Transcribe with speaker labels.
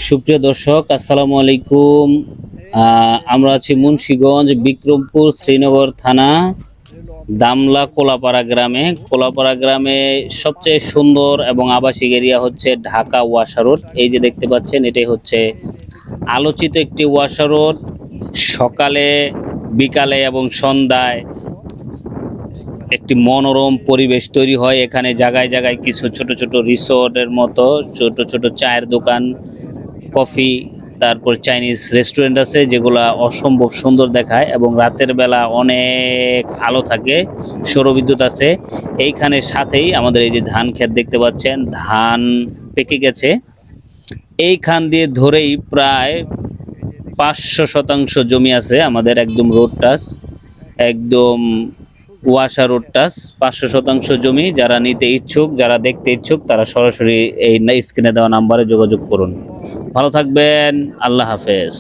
Speaker 1: সুপ্রিয় দর্শক, আসসালামু আলাইকুম। আমরা আছি মুন্সিগঞ্জ বিক্রমপুর শ্রীনগর থানা দামলা কোলাপাড়া গ্রামে। কোলাপাড়া গ্রামে সবচেয়ে সুন্দর এবং আবাসিক এরিয়া হচ্ছে ঢাকা ওয়াসা রোড। এই যে দেখতে পাচ্ছেন, এটাই হচ্ছে আলোচিত একটি ওয়াসা রোড। সকালে, বিকালে এবং সন্ধ্যায় একটি মনোরম পরিবেশ তৈরি হয়। এখানে জায়গায় জায়গায় কিছু ছোট ছোট রিসোর্টের মতো ছোট ছোট চায়ের দোকান, কফি, তারপর চাইনিজ রেস্টুরেন্ট আছে, যেগুলা অসম্ভব সুন্দর দেখায় এবং রাতের বেলা অনেক আলো থাকে, সৌরবিদ্যুৎ আছে। এইখানে সাথেই আমাদের এই যে ধান ক্ষেত দেখতে পাচ্ছেন, ধান পেকে গেছে। এইখান দিয়ে ধরেই প্রায় 500 শতাংশ জমি আছে আমাদের, একদম রোড টাচ, একদম ওয়াসা রোড টাচ। 500 শতাংশ জমি। যারা নিতে ইচ্ছুক, যারা দেখতে ইচ্ছুক, তারা সরাসরি এই স্ক্রিনে দেওয়া নাম্বারে যোগাযোগ করুন। ভালো থাকবেন। আল্লাহ হাফেজ।